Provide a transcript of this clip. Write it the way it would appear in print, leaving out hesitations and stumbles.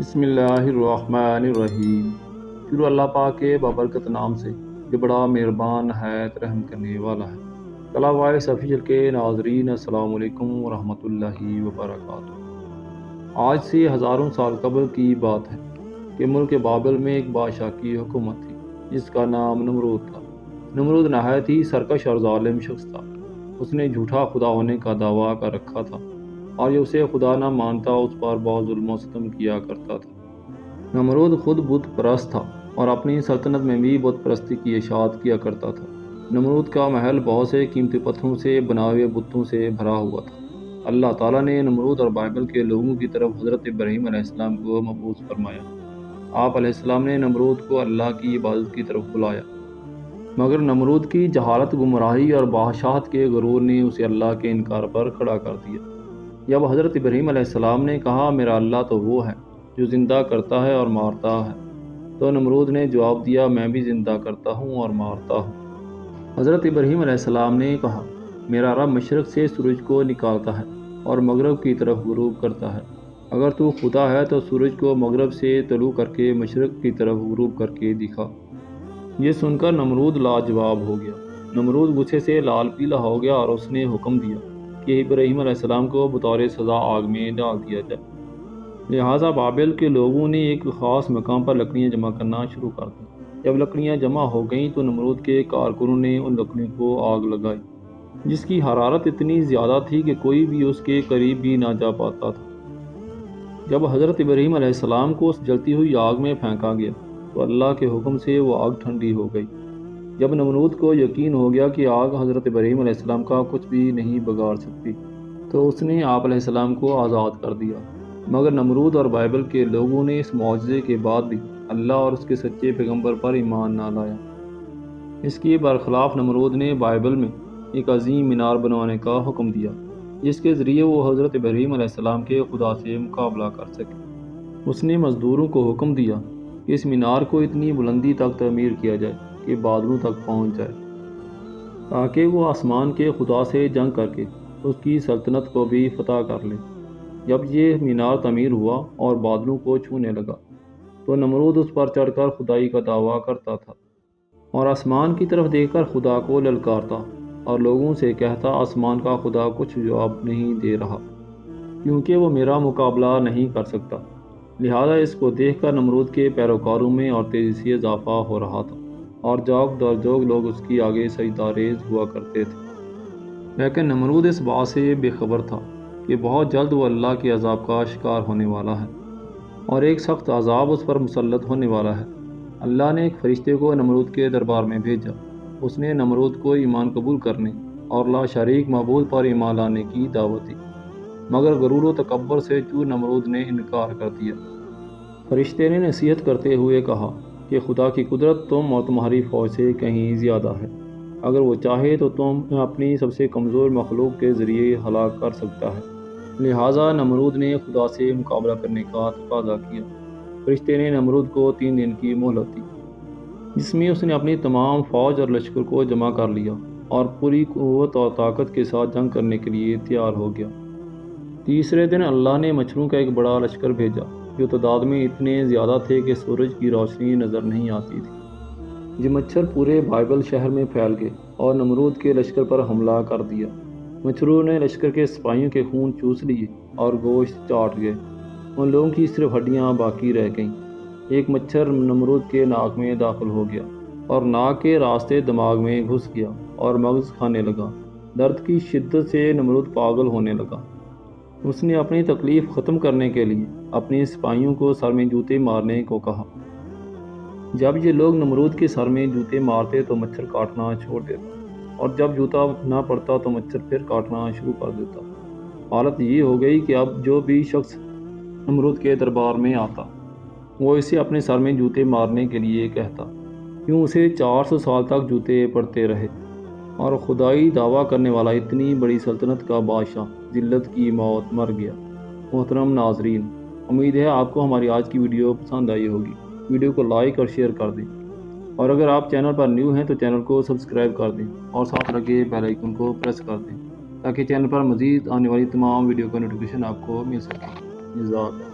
بسم اللہ الرحمن الرحیم۔ شروع اللہ پاک کے بابرکت نام سے جو بڑا مہربان نہایت رحم کرنے والا ہے۔ کلا وائس آفیشیل کے ناظرین السلام علیکم ورحمۃ اللہ وبرکاتہ۔ آج سے ہزاروں سال قبل کی بات ہے کہ ملک بابل میں ایک بادشاہ کی حکومت تھی جس کا نام نمرود تھا۔ نمرود نہایت ہی سرکش اور ظالم شخص تھا۔ اس نے جھوٹا خدا ہونے کا دعویٰ کر رکھا تھا اور جو اسے خدا نہ مانتا اس پر بہت ظلم و ستم کیا کرتا تھا۔ نمرود خود بت پرست تھا اور اپنی سلطنت میں بھی بت پرستی کی اشاعت کیا کرتا تھا۔ نمرود کا محل بہت سے قیمتی پتھروں سے بنا ہوئے بتوں سے بھرا ہوا تھا۔ اللہ تعالیٰ نے نمرود اور بائبل کے لوگوں کی طرف حضرت ابراہیم علیہ السلام کو مبعوث فرمایا۔ آپ علیہ السلام نے نمرود کو اللہ کی عبادت کی طرف بلایا، مگر نمرود کی جہالت، گمراہی اور بادشاہت کے غرور نے اسے اللہ کے انکار پر کھڑا کر دیا۔ جب حضرت ابراہیم علیہ السلام نے کہا میرا اللہ تو وہ ہے جو زندہ کرتا ہے اور مارتا ہے، تو نمرود نے جواب دیا میں بھی زندہ کرتا ہوں اور مارتا ہوں۔ حضرت ابراہیم علیہ السلام نے کہا میرا رب مشرق سے سورج کو نکالتا ہے اور مغرب کی طرف غروب کرتا ہے۔ اگر تو خدا ہے تو سورج کو مغرب سے طلوع کر کے مشرق کی طرف غروب کر کے دکھا۔ یہ سن کر نمرود لاجواب ہو گیا۔ نمرود غصے سے لال پیلا ہو گیا اور اس نے حکم دیا کہ ابراہیم علیہ السلام کو بطور سزا آگ میں ڈال دیا جائے۔ لہٰذا بابل کے لوگوں نے ایک خاص مقام پر لکڑیاں جمع کرنا شروع کر دی۔ جب لکڑیاں جمع ہو گئیں تو نمرود کے کارکنوں نے ان لکڑیوں کو آگ لگائی جس کی حرارت اتنی زیادہ تھی کہ کوئی بھی اس کے قریب بھی نہ جا پاتا تھا۔ جب حضرت ابراہیم علیہ السلام کو اس جلتی ہوئی آگ میں پھینکا گیا تو اللہ کے حکم سے وہ آگ ٹھنڈی ہو گئی۔ جب نمرود کو یقین ہو گیا کہ آگ حضرت ابراہیم علیہ السلام کا کچھ بھی نہیں بگاڑ سکتی تو اس نے آپ علیہ السلام کو آزاد کر دیا۔ مگر نمرود اور بائبل کے لوگوں نے اس معجزے کے بعد بھی اللہ اور اس کے سچے پیغمبر پر ایمان نہ لایا۔ اس کے برخلاف نمرود نے بائبل میں ایک عظیم مینار بنوانے کا حکم دیا جس کے ذریعے وہ حضرت ابراہیم علیہ السلام کے خدا سے مقابلہ کر سکے۔ اس نے مزدوروں کو حکم دیا کہ اس مینار کو اتنی بلندی تک تعمیر کیا جائے کہ بادلوں تک پہنچ جائے تاکہ وہ آسمان کے خدا سے جنگ کر کے اس کی سلطنت کو بھی فتح کر لے۔ جب یہ مینار تعمیر ہوا اور بادلوں کو چھونے لگا تو نمرود اس پر چڑھ کر خدائی کا دعویٰ کرتا تھا اور آسمان کی طرف دیکھ کر خدا کو للکارتا اور لوگوں سے کہتا آسمان کا خدا کچھ جواب نہیں دے رہا کیونکہ وہ میرا مقابلہ نہیں کر سکتا۔ لہٰذا اس کو دیکھ کر نمرود کے پیروکاروں میں اور تیزی سے اضافہ ہو رہا تھا اور جوگ در جوگ لوگ اس کی آگے سجدہ ریز ہوا کرتے تھے۔ لیکن نمرود اس بات سے بے خبر تھا کہ بہت جلد وہ اللہ کے عذاب کا شکار ہونے والا ہے اور ایک سخت عذاب اس پر مسلط ہونے والا ہے۔ اللہ نے ایک فرشتے کو نمرود کے دربار میں بھیجا۔ اس نے نمرود کو ایمان قبول کرنے اور لا شریک معبود پر ایمان لانے کی دعوت دی، مگر غرور و تکبر سے چور نمرود نے انکار کر دیا۔ فرشتے نے نصیحت کرتے ہوئے کہا کہ خدا کی قدرت تم اور تمہاری فوج سے کہیں زیادہ ہے۔ اگر وہ چاہے تو تم اپنی سب سے کمزور مخلوق کے ذریعے ہلاک کر سکتا ہے۔ لہٰذا نمرود نے خدا سے مقابلہ کرنے کا تقاضا کیا۔ فرشتے نے نمرود کو 3 دن کی مہلت دی جس میں اس نے اپنی تمام فوج اور لشکر کو جمع کر لیا اور پوری قوت اور طاقت کے ساتھ جنگ کرنے کے لیے تیار ہو گیا۔ تیسرے دن اللہ نے مچھروں کا ایک بڑا لشکر بھیجا جو تعداد میں اتنے زیادہ تھے کہ سورج کی روشنی نظر نہیں آتی تھی۔ یہ مچھر پورے بائبل شہر میں پھیل گئے اور نمرود کے لشکر پر حملہ کر دیا۔ مچھروں نے لشکر کے سپاہیوں کے خون چوس لیے اور گوشت چاٹ گئے۔ ان لوگوں کی صرف ہڈیاں باقی رہ گئیں۔ ایک مچھر نمرود کے ناک میں داخل ہو گیا اور ناک کے راستے دماغ میں گھس گیا اور مغز کھانے لگا۔ درد کی شدت سے نمرود پاگل ہونے لگا۔ اس نے اپنی تکلیف ختم کرنے کے لیے اپنے سپاہیوں کو سر میں جوتے مارنے کو کہا۔ جب یہ لوگ نمرود کے سر میں جوتے مارتے تو مچھر کاٹنا چھوڑ دیتا اور جب جوتا نہ پڑتا تو مچھر پھر کاٹنا شروع کر دیتا۔ حالت یہ ہو گئی کہ اب جو بھی شخص نمرود کے دربار میں آتا وہ اسے اپنے سر میں جوتے مارنے کے لیے کہتا، کیوں اسے 400 سال تک جوتے پڑتے رہے اور خدائی دعویٰ کرنے والا اتنی بڑی سلطنت کا بادشاہ ذلت کی موت مر گیا۔ محترم ناظرین، امید ہے آپ کو ہماری آج کی ویڈیو پسند آئی ہوگی۔ ویڈیو کو لائک اور شیئر کر دیں اور اگر آپ چینل پر نیو ہیں تو چینل کو سبسکرائب کر دیں اور ساتھ لگے بیل آئیکن کو پریس کر دیں تاکہ چینل پر مزید آنے والی تمام ویڈیو کا نوٹیفیکیشن آپ کو مل سکے۔ جزاک اللہ۔